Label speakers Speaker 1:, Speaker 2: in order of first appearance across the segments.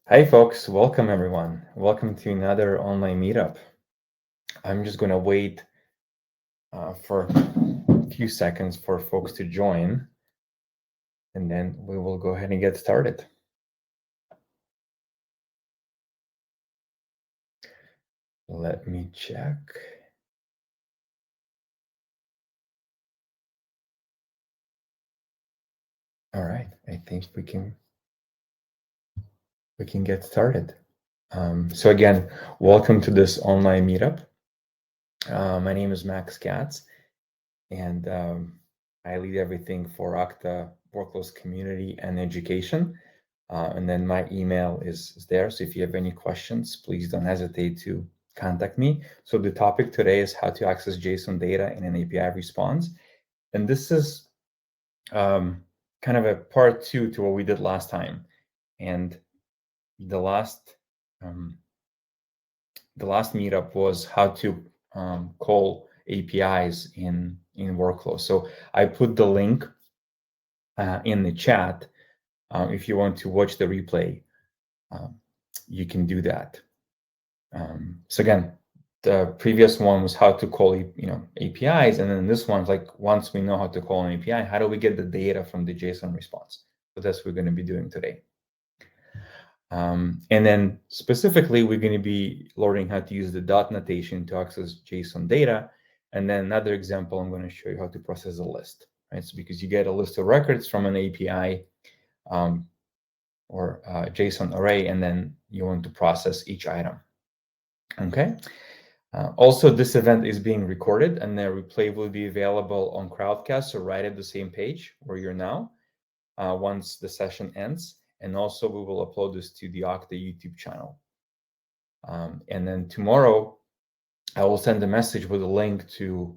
Speaker 1: Hi folks, welcome everyone. Welcome to another online meetup. I'm just going to wait for a few seconds for folks to join, and then we will go ahead and get started. Let me check. All right, I think we can get started. So again, welcome to this online meetup. My name is Max Katz, and I lead everything for Okta workloads community and education. And then my email is there. So if you have any questions, please don't hesitate to contact me. So the topic today is how to access JSON data in an API response. And this is kind of a part two to what we did last time. And the last meetup was how to call APIs in workflow. So I put the link in the chat. If you want to watch the replay, you can do that. So again, the previous one was how to call APIs, and then this one's like, once we know how to call an API, how do we get the data from the JSON response? So that's what we're going to be doing today. And then specifically, we're going to be learning how to use the dot notation to access JSON data. And then another example, I'm going to show you how to process a list, right? So because you get a list of records from an API or a JSON array, and then you want to process each item. Okay. Also, this event is being recorded, and the replay will be available on Crowdcast, so right at the same page where you're now, once the session ends. And also, we will upload this to the Okta YouTube channel. And then tomorrow, I will send a message with a link to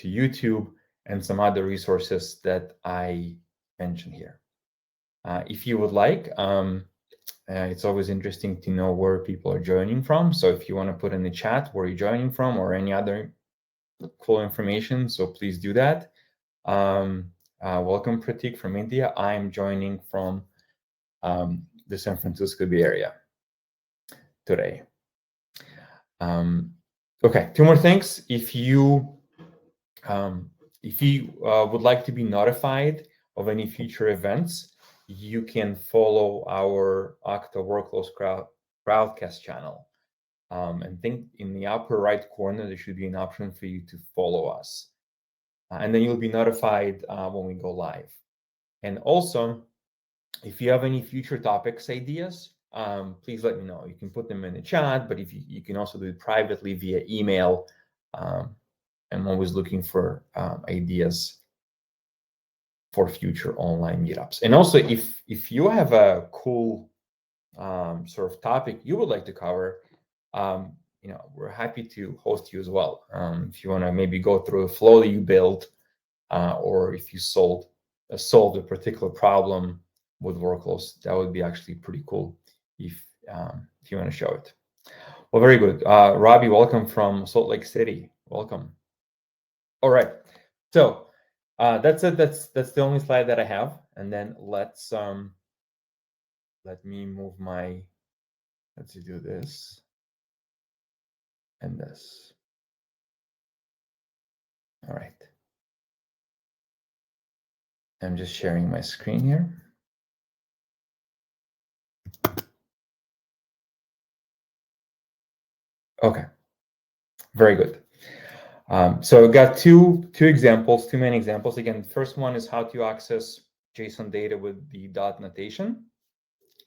Speaker 1: YouTube and some other resources that I mentioned here. If you would like, it's always interesting to know where people are joining from. So if you want to put in the chat where you're joining from or any other cool information, so please do that. Welcome, Pratik from India. I'm joining from the San Francisco Bay Area today. Okay, two more things. If you would like to be notified of any future events, you can follow our Okta Workloads Crowdcast channel. And think in the upper right corner, there should be an option for you to follow us. And then you'll be notified when we go live. And also, if you have any future topics ideas, please let me know. You can put them in the chat, but if you can also do it privately via email. I'm always looking for ideas for future online meetups. And also, if you have a cool sort of topic you would like to cover, we're happy to host you as well. If you want to maybe go through a flow that you built, or if you solved a particular problem with workloads, that would be actually pretty cool if you want to show it. Well, very good. Robbie, welcome from Salt Lake City. Welcome. All right. So that's it. That's the only slide that I have. And then let me move my. Let's do this and this. All right. I'm just sharing my screen here. Okay. Very good. So I've got two main examples. Again, the first one is how to access JSON data with the dot notation.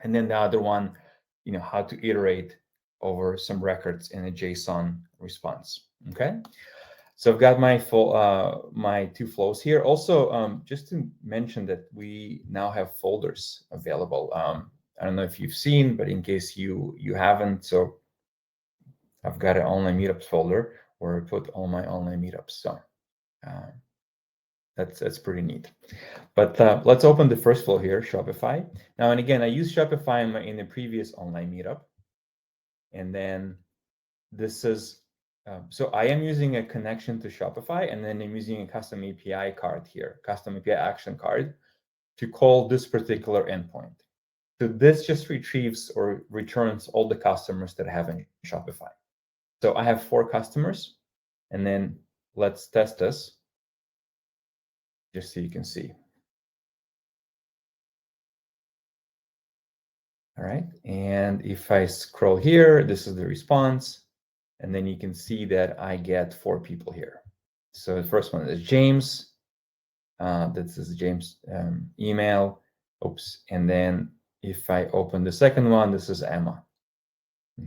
Speaker 1: And then the other one, how to iterate over some records in a JSON response. Okay. So I've got my my two flows here. Also, just to mention that we now have folders available. I don't know if you've seen, but in case you haven't, so I've got an online meetups folder where I put all my online meetups. So that's pretty neat. But let's open the first flow here, Shopify. Now, and again, I used Shopify in the previous online meetup. And then this is, so I am using a connection to Shopify, and then I'm using a custom API card here, custom API action card, to call this particular endpoint. So this just retrieves or returns all the customers that I have in Shopify. So I have 4 customers, and then let's test this just so you can see. All right, and if I scroll here, this is the response, and then you can see that I get 4 people here. So the first one is James. This is James' email. Oops, and then if I open the second one, this is Emma.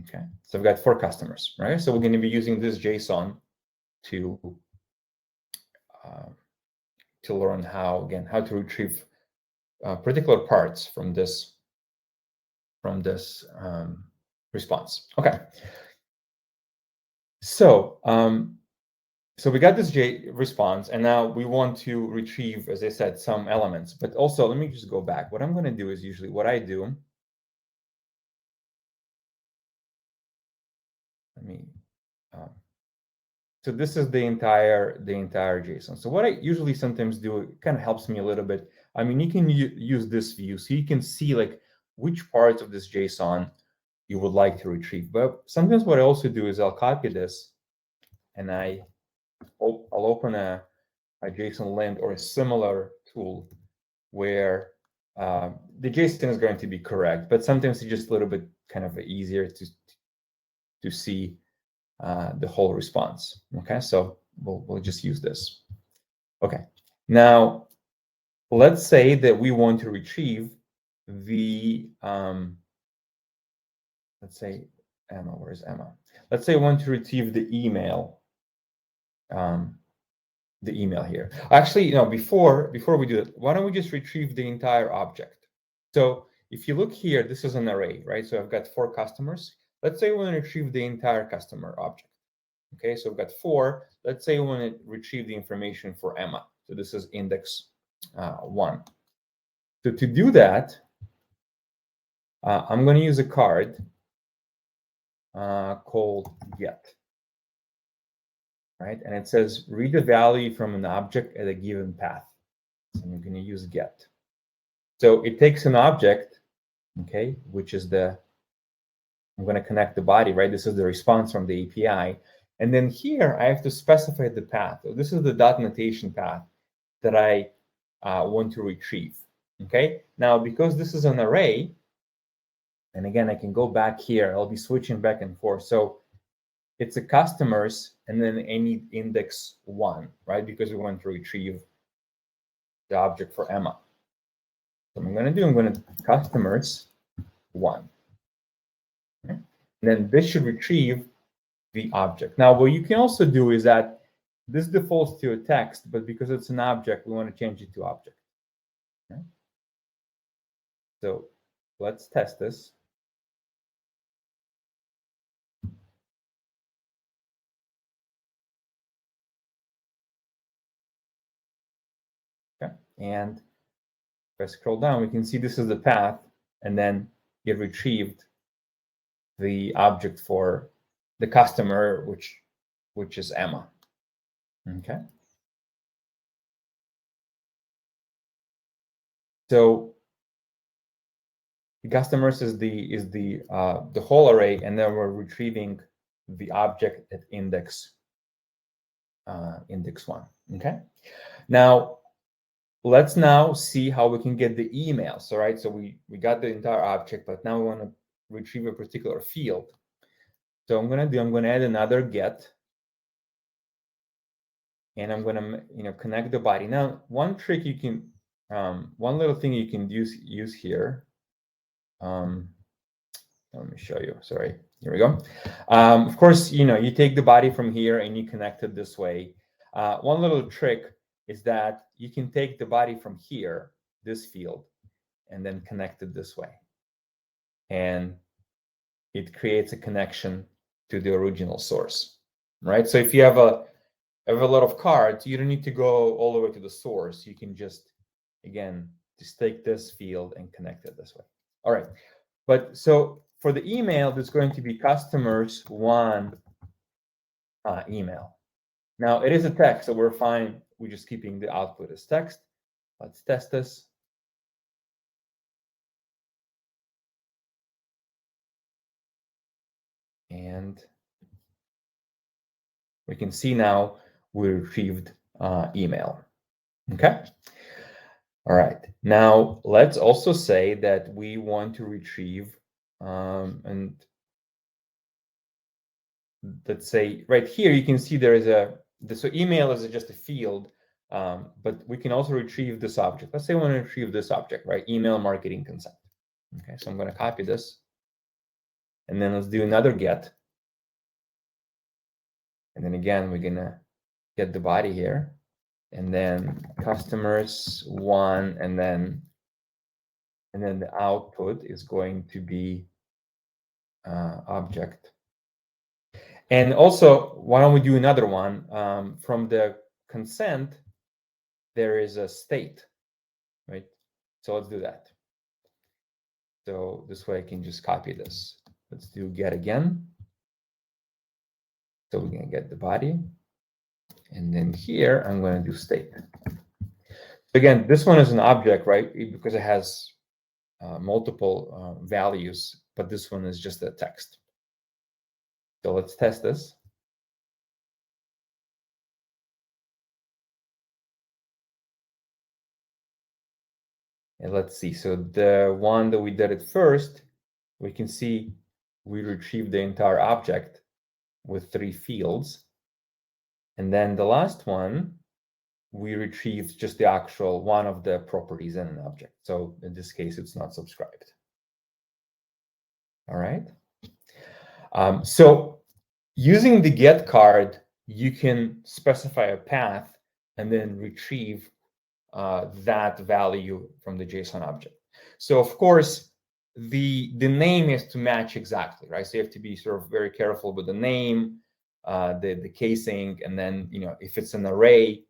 Speaker 1: Okay, so I've got 4 customers, right? So we're going to be using this JSON to learn how to retrieve particular parts from this response. Okay, so so we got this response, and now we want to retrieve, as I said, some elements. But also, let me just go back. What I'm going to do is usually what I do. Let me. So this is the entire JSON. So what I usually sometimes do, it kind of helps me a little bit. I mean, you can use this view, so you can see like which parts of this JSON you would like to retrieve. But sometimes what I also do is I'll copy this, and I'll open a JSON lint or a similar tool where the JSON is going to be correct, but sometimes it's just a little bit kind of easier to see the whole response. Okay, so we'll just use this. Okay, now let's say that we want to retrieve the let's say Emma. Where's Emma? Let's say I want to retrieve the email. The email here. Actually, before we do it, why don't we just retrieve the entire object? So if you look here, this is an array, right? So I've got 4 customers. Let's say we want to retrieve the entire customer object. Okay, so I've got 4. Let's say we want to retrieve the information for Emma. So this is index 1. So to do that, I'm going to use a card called get. Right, and it says read a value from an object at a given path. So I'm going to use get. So it takes an object, okay, which is I'm going to connect the body, right? This is the response from the API. And then here I have to specify the path. So this is the dot notation path that I want to retrieve. Okay, now because this is an array, and again, I can go back here, I'll be switching back and forth. So it's a customers and then any index 1, right? Because we want to retrieve the object for Emma. So what I'm going to customers 1. Okay? And then this should retrieve the object. Now, what you can also do is that this defaults to a text, but because it's an object, we want to change it to object. Okay? So let's test this. And if I scroll down, we can see this is the path, and then it retrieved the object for the customer, which is Emma. Okay. So the customers is the whole array, and then we're retrieving the object at index 1. Okay. Now let's see how we can get the emails. All right, so we got the entire object, but now we want to retrieve a particular field. So I'm going to add another get, and I'm going to connect the body. Now one trick you can one little thing you can use here. Let me show you. Sorry, here we go. Of course, you take the body from here and you connect it this way. One little trick is that you can take the body from here, this field, and then connect it this way. And it creates a connection to the original source, right? So if you have a lot of cards, you don't need to go all the way to the source. You can just, again, just take this field and connect it this way. All right, but so for the email, there's going to be customers 1 email. Now it is a text, so we're fine. We're just keeping the output as text. Let's test this. And we can see now we retrieved email. Okay. All right. Now let's also say that we want to retrieve, and let's say right here you can see there is so email is just a field, but we can also retrieve this object. Let's say we want to retrieve this object, right? Email marketing consent. Okay, so I'm going to copy this, and then let's do another get, and then again we're gonna get the body here, and then customers one, and then the output is going to be object. And also, why don't we do another one? From the consent, there is a state, right? So let's do that. So this way I can just copy this. Let's do get again. So we're going to get the body. And then here, I'm going to do state. Again, this one is an object, right? Because it has multiple values, but this one is just a text. So let's test this. And let's see. So the one that we did it first, we can see we retrieved the entire object with 3 fields. And then the last one, we retrieved just the actual one of the properties in an object. So in this case, it's not subscribed. All right. So using the get card, you can specify a path and then retrieve that value from the JSON object. So of course, the name is to match exactly, right? So you have to be sort of very careful with the name, the casing, and then if it's an array,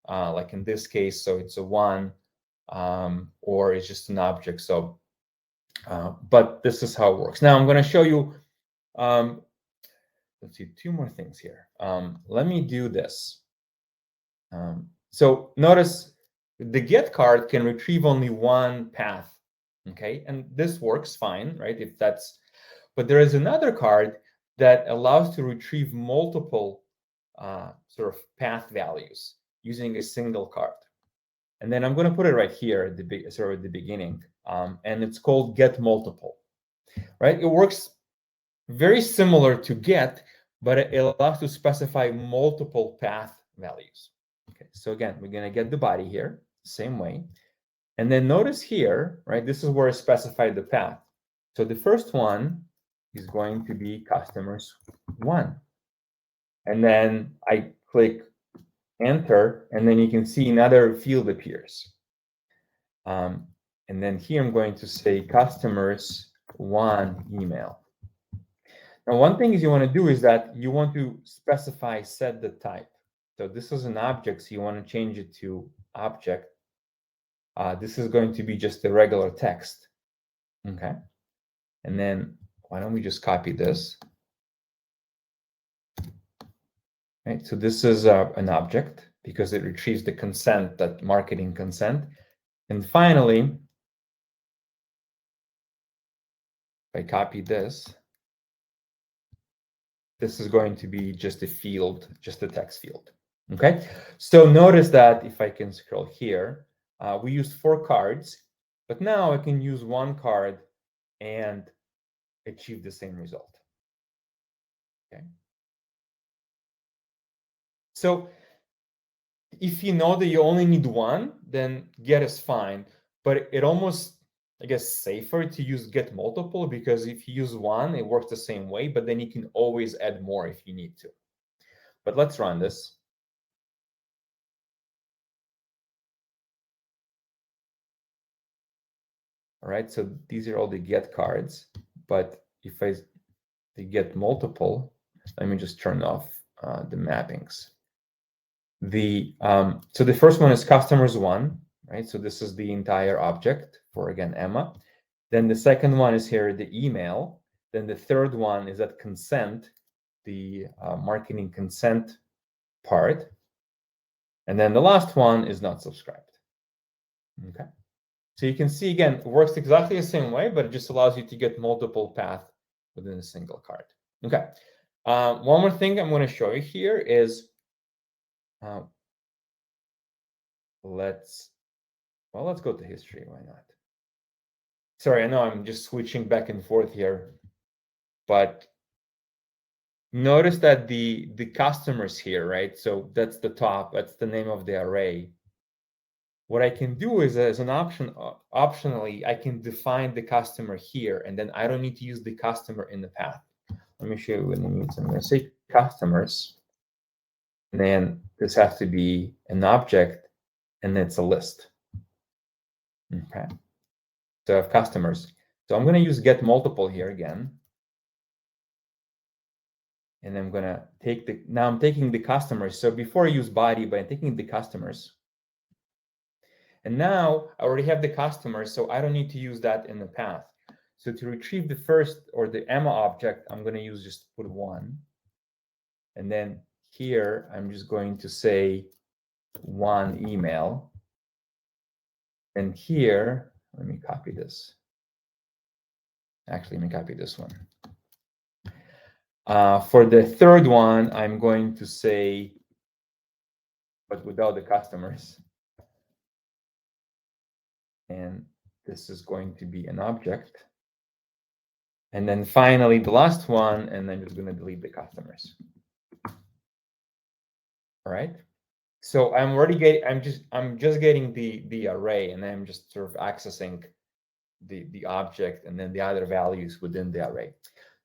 Speaker 1: like in this case, so it's a 1, or it's just an object. So, but this is how it works. Now I'm going to show you. Let's see, 2 more things here. Let me do this. So notice the get card can retrieve only one path, okay? And this works fine, right? If that's, but there is another card that allows to retrieve multiple sort of path values using a single card. And then I'm going to put it right here at the beginning, and it's called get multiple, right? It works very similar to get, but it allows to specify multiple path values. Okay, so again, we're going to get the body here, same way. And then notice here, right, this is where I specified the path. So the first one is going to be customers 1. And then I click enter, and then you can see another field appears. And then here I'm going to say customers 1 email. Now, one thing you want to do is that you want to specify set the type. So this is an object, so you want to change it to object. This is going to be just a regular text. Okay. And then why don't we just copy this? Right. So this is an object because it retrieves the consent, that marketing consent. And finally, if I copy this, this is going to be just a field, just a text field. Okay. So notice that if I can scroll here, we used 4 cards, but now I can use 1 card and achieve the same result. Okay. So if you know that you only need 1, then get is fine. But it almost, I guess, safer to use get multiple, because if you use 1, it works the same way, but then you can always add more if you need to. But let's run this. All right, so these are all the get cards, but if I get multiple, let me just turn off the mappings. So the first one is customers 1, right? So this is the entire object for, again, Emma. Then the second one is here, the email. Then the third one is that consent, the marketing consent part. And then the last one is not subscribed. Okay. So you can see, again, it works exactly the same way, but it just allows you to get multiple paths within a single card. Okay. One more thing I'm going to show you here is let's go to history. Why not? Sorry, I know I'm just switching back and forth here, but notice that the customers here, right? So that's the top, that's the name of the array. What I can do is, as an option, optionally, I can define the customer here, and then I don't need to use the customer in the path. Let me show you what it means. I'm going to say customers, and then this has to be an object, and it's a list. Okay. So I have customers. So I'm going to use get multiple here again. And I'm going to take now I'm taking the customers. So before I use body, but I'm taking the customers. And now I already have the customers, so I don't need to use that in the path. So to retrieve the first or the Emma object, I'm going to use just put 1. And then here, I'm just going to say 1 email. And here, let me copy this. Actually, let me copy this one. For the third one, I'm going to say, but without the customers. And this is going to be an object. And then finally, the last one, and I'm just going to delete the customers. All right. So I'm already getting, I'm just getting the array, and I'm just sort of accessing the object and then the other values within the array.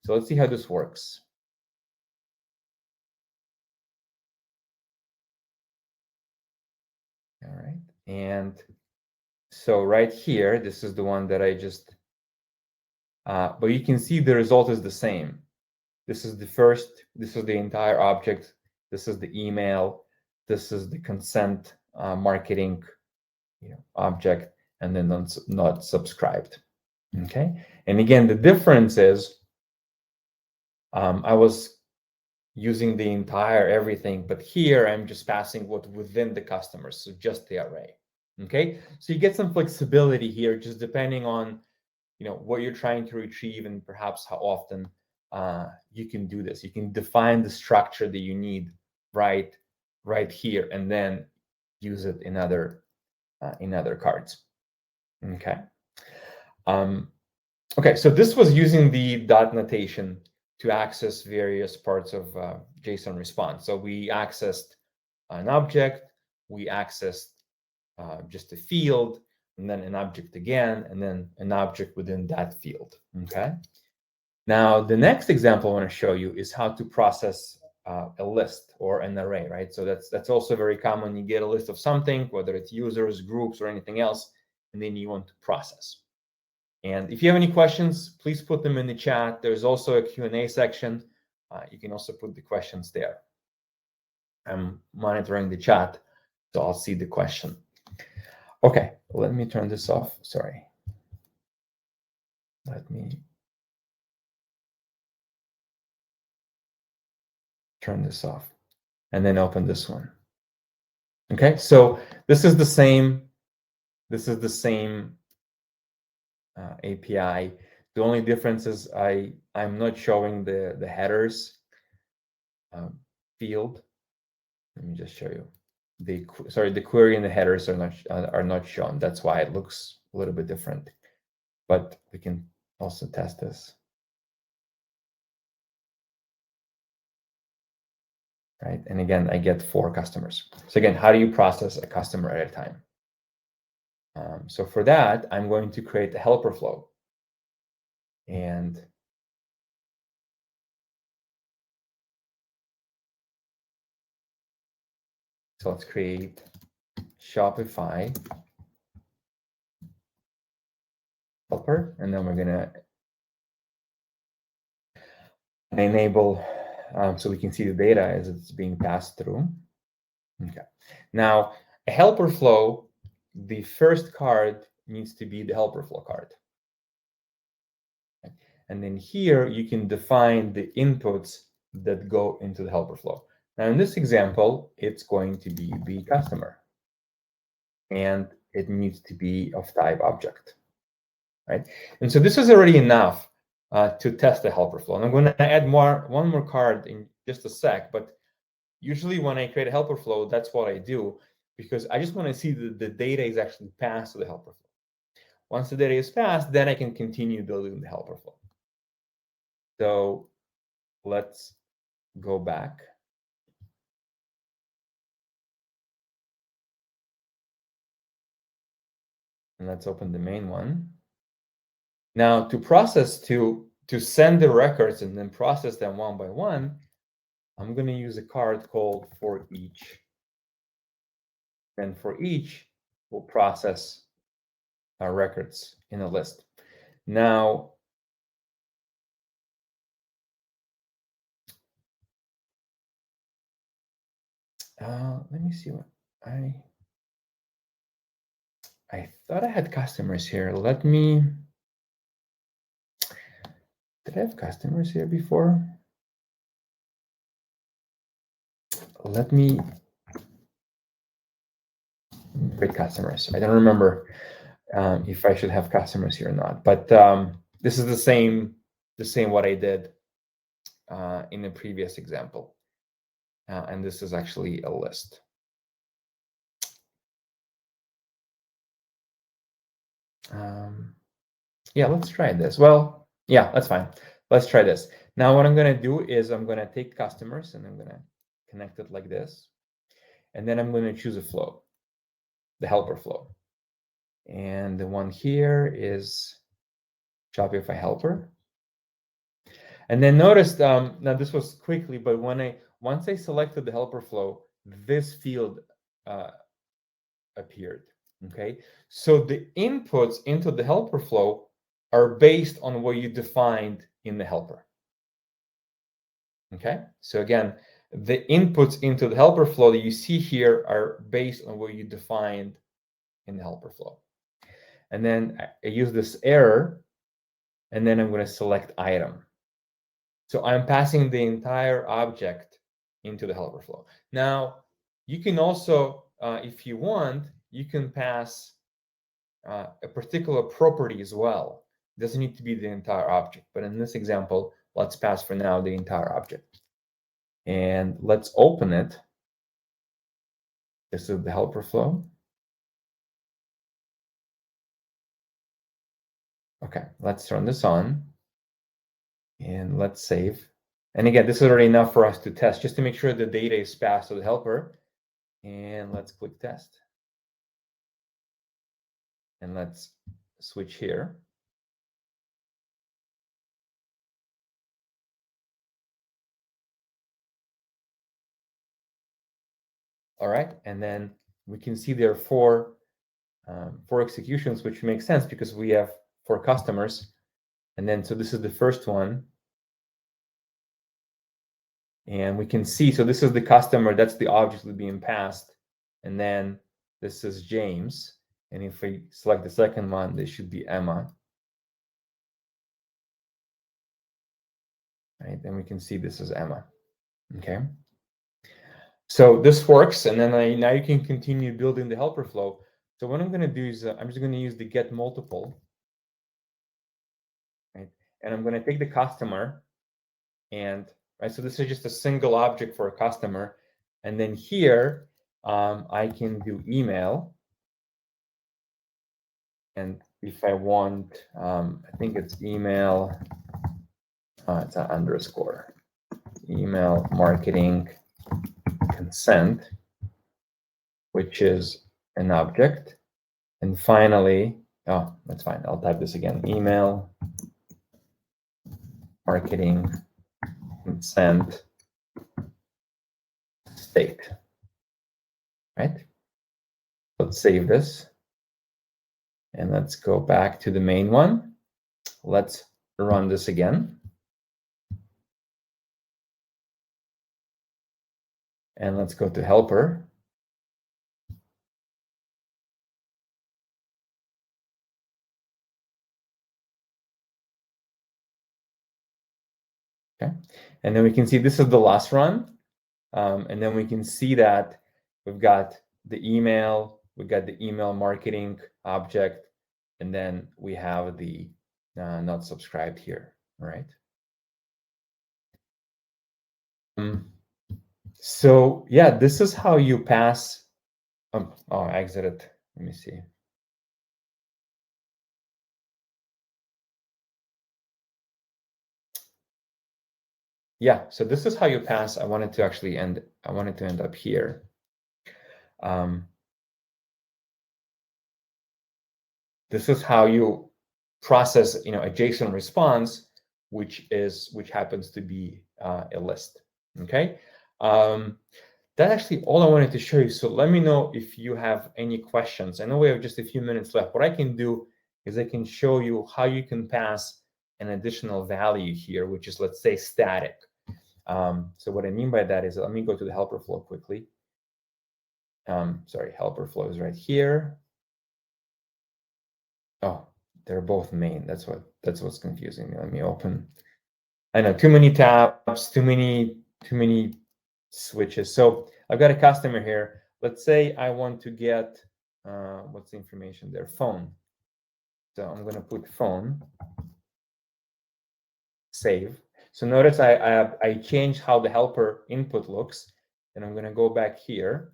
Speaker 1: So let's see how this works. All right. And so right here, this is the one that I just, but you can see the result is the same. This is the first, this is the entire object. This is the email. This is the consent marketing object, and then not subscribed. Okay. And again, the difference is I was using the entire everything, but here I'm just passing what within the customers, so just the array. Okay. So you get some flexibility here, just depending on what you're trying to retrieve and perhaps how often you can do this. You can define the structure that you need right here, and then use it in other cards. Okay. Okay, so this was using the dot notation to access various parts of JSON response. So we accessed an object, we accessed just a field, and then an object again, and then an object within that field. Okay. Now, the next example I want to show you is how to process a list or an array, right? So that's also very common. You get a list of something, whether it's users, groups, or anything else, and then you want to process. And if you have any questions, please put them in the chat. There's also a Q&A section. You can also put the questions there. I'm monitoring the chat, so I'll see the question. Okay, let me turn this off. Sorry. Let me turn this off and then open this one. Okay, so this is the same. This is the same API. The only difference is I'm not showing the headers field. Let me just show you. The query and the headers are not shown. That's why it looks a little bit different. But we can also test this. Right, and again, I get 4 customers. So again, how do you process a customer at a time? So for that, I'm going to create a helper flow. And so let's create Shopify helper, and then we're gonna enable so we can see the data as it's being passed through. Okay. Now, a helper flow, the first card needs to be the helper flow card. Okay. And then here you can define the inputs that go into the helper flow. Now, in this example, it's going to be the customer, and it needs to be of type object, right? And so this is already enough to test the helper flow. And I'm going to add one more card in just a sec, but usually when I create a helper flow, that's what I do, because I just want to see that the data is actually passed to the helper flow. Once the data is passed, then I can continue building the helper flow. So let's go back. And let's open the main one. Now to send the records and then process them one by one, I'm going to use a card called for each. And for each, we'll process our records in a list. Now, let me see what I thought I had customers here. Did I have customers here before? Let me create customers. I don't remember if I should have customers here or not, but this is the same what I did in the previous example. And this is actually a list. Yeah, let's try this. Well, yeah, that's fine. Let's try this. Now what I'm going to do is I'm going to take customers and I'm going to connect it like this. And then I'm going to choose a flow, the helper flow. And the one here is Shopify helper. And then notice, now this was quickly, but once I selected the helper flow, this field appeared. Okay, so the inputs into the helper flow are based on what you defined in the helper. Okay, so again, the inputs into the helper flow that you see here are based on what you defined in the helper flow. And then I use this error, and then I'm going to select item. So I'm passing the entire object into the helper flow. Now, you can also, if you want, you can pass a particular property as well. It doesn't need to be the entire object, but in this example, let's pass for now the entire object. And let's open it. This is the helper flow. Okay, let's turn this on and let's save. And again, this is already enough for us to test, just to make sure the data is passed to the helper. And let's click test. And let's switch here. All right, and then we can see there are four executions, which makes sense because we have 4 customers. And then, so this is the first one. And we can see, so this is the customer, that's the object that's being passed. And then this is James. And if we select the second one, this should be Emma. Right, and we can see this is Emma. Okay. So this works, and then now you can continue building the helper flow. So what I'm going to do is I'm just going to use the get multiple, right? And I'm going to take the customer, and right. So this is just a single object for a customer, and then here I can do email, and if I want, I think it's email. It's an underscore. Email marketing consent, which is an object. And finally, oh, that's fine. I'll type this again. Email marketing consent state. Right? Let's save this. And let's go back to the main one. Let's run this again. And let's go to helper. Okay, and then we can see this is the last run. And then we can see that we've got the email, we've got the email marketing object, and then we have the not subscribed here. All right. So yeah, this is how you pass. Oh, I exited. Let me see. Yeah, so this is how you pass. I wanted to end up here. This is how you process, a JSON response, which happens to be a list. Okay. That's actually all I wanted to show you. So let me know if you have any questions. I know we have just a few minutes left. What I can do is I can show you how you can pass an additional value here, which is, let's say, static. So what I mean by that is, let me go to the helper flow quickly. Sorry, helper flow is right here. Oh, they're both main. That's what's confusing me. Let me open. I know, too many tabs, too many switches. So I've got a customer here. Let's say I want to get what's the information there? Phone. So I'm going to put phone. Save. So notice I changed how the helper input looks, and I'm going to go back here.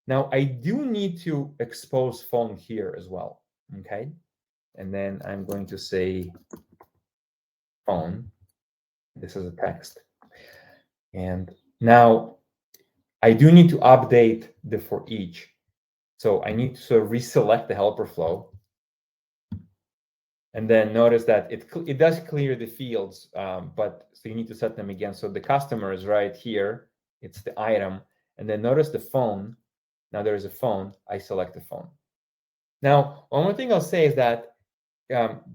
Speaker 1: Now I do need to expose phone here as well. Okay. And then I'm going to say phone. This is a text. And now I do need to update the for each. So I need to sort of reselect the helper flow. And then notice that it does clear the fields, but so you need to set them again. So the customer is right here. It's the item. And then notice the phone. Now there's a phone. I select the phone. Now, one more thing I'll say is that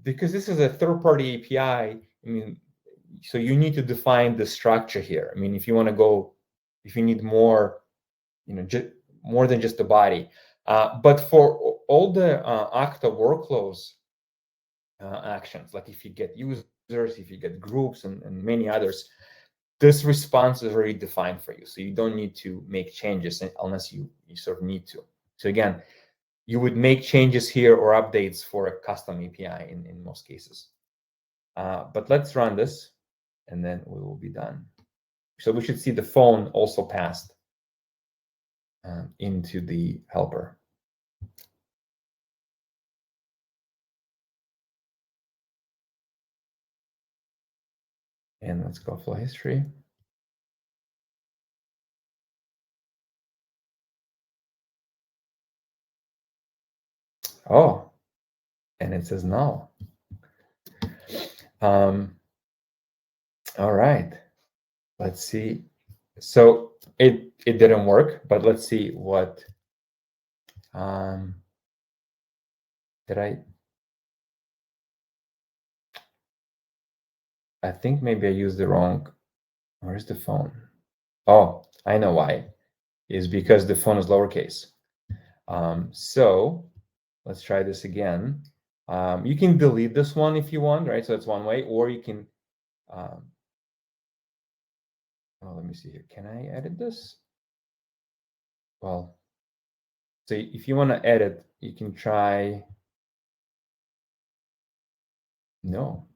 Speaker 1: because this is a third-party API, I mean, so you need to define the structure here. I mean, if you want to go, if you need more, more than just the body. But for all the Okta workflows actions, like if you get users, if you get groups, and many others, this response is already defined for you. So you don't need to make changes unless you sort of need to. So again, you would make changes here or updates for a custom API in most cases. But let's run this, and then we will be done. So we should see the phone also passed into the helper. And let's go flow history. Oh, and it says null. All right, let's see. So it didn't work, but let's see what did I think maybe I used the wrong. Where's the phone? Oh, I know why. Is because the phone is lowercase. So let's try this again. You can delete this one if you want, right? So that's one way, or you can. Oh, let me see here. Can I edit this? Well, so if you want to edit, you can try. No,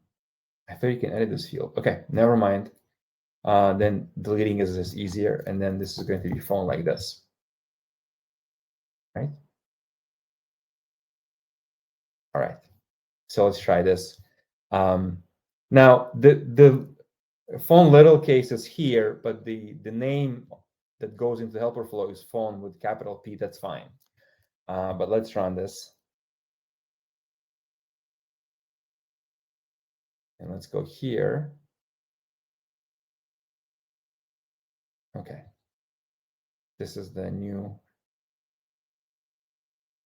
Speaker 1: I thought you can edit this field. Okay, never mind. Then deleting is just easier, and then this is going to be phone like this, right? All right. So let's try this. Now the phone little case is here, but the name that goes into the helper flow is phone with capital P. That's fine. But let's run this. And let's go here. Okay. This is the new.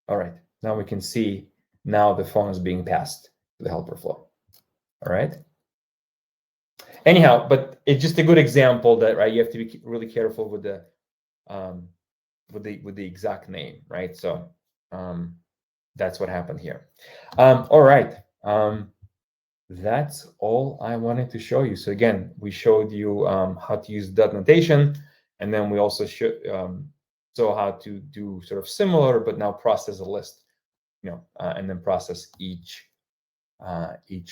Speaker 1: All right. Now we can see now the phone is being passed to the helper flow. All right. Anyhow, but it's just a good example that, right, you have to be really careful with the exact name, right? So that's what happened here. All right. That's all I wanted to show you. So again, we showed you how to use dot notation, and then we also saw how to do sort of similar, but now process a list, and then process each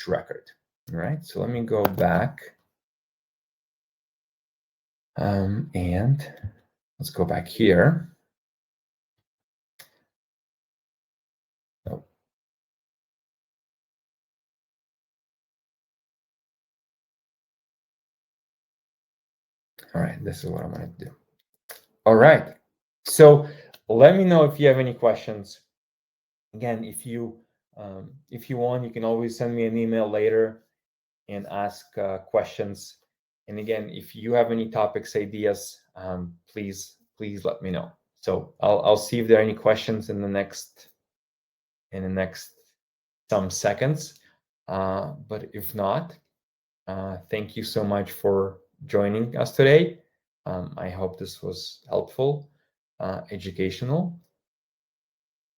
Speaker 1: record. All right, so let me go back. And let's go back here. Oh. All right, this is what I'm going to do. All right, so let me know if you have any questions. Again, if you want, you can always send me an email later and ask questions. And again, if you have any topics, ideas, please let me know. So I'll see if there are any questions in the next some seconds. But if not, thank you so much for joining us today. I hope this was helpful, educational,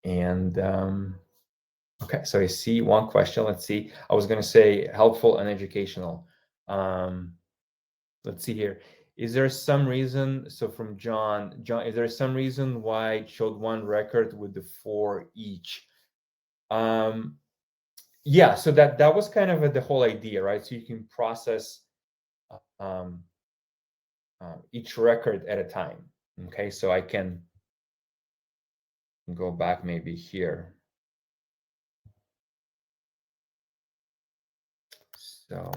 Speaker 1: and okay. So I see one question. Let's see. I was going to say helpful and educational. Let's see here. Is there some reason? So from John, is there some reason why it showed one record with the 4 each? Yeah. So that was kind of the whole idea, right? So you can process each record at a time. Okay, so I can go back maybe here. So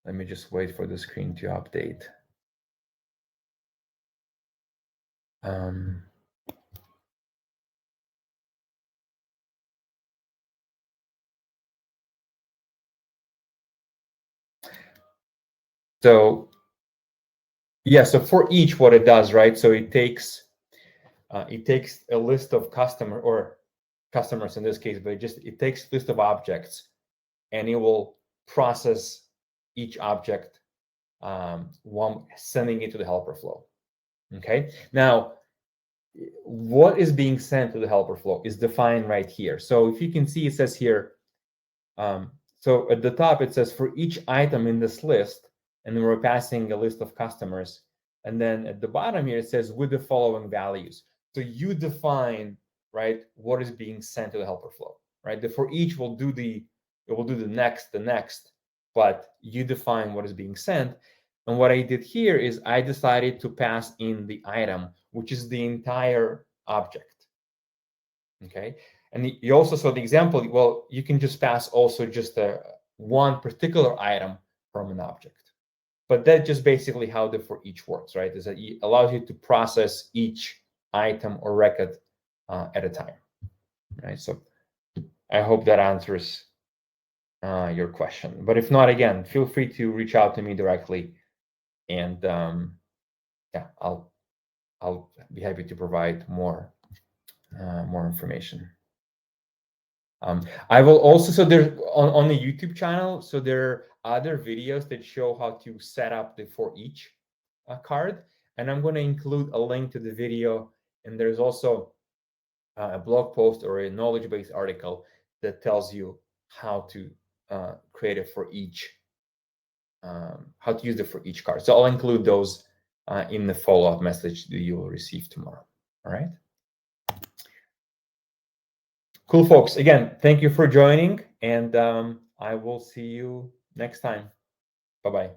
Speaker 1: let me just wait for the screen to update. So yeah, so for each, what it does, right? So it takes a list of customers in this case, but it takes a list of objects, and it will process each object, sending it to the helper flow. Okay, now what is being sent to the helper flow is defined right here. So if you can see, it says here, so at the top it says for each item in this list, and then we're passing a list of customers. And then at the bottom here, it says with the following values. So you define, right, what is being sent to the helper flow, right? The for each will do the next, but you define what is being sent. And what I did here is I decided to pass in the item, which is the entire object. Okay. And you also saw the example, well, you can just pass also just one particular item from an object. But that's just basically how the for each works, right? Is that it allows you to process each item or record at a time, right? So I hope that answers your question. But if not, again, feel free to reach out to me directly, and yeah, I'll be happy to provide more information. I will also, so there on the YouTube channel, so there are other videos that show how to set up the for each card, and I'm going to include a link to the video, and there's also a blog post or a knowledge base article that tells you how to create it for each, how to use it for each card. So I'll include those in the follow-up message that you will receive tomorrow. All right. Cool, folks. Again, thank you for joining, and I will see you next time. Bye-bye.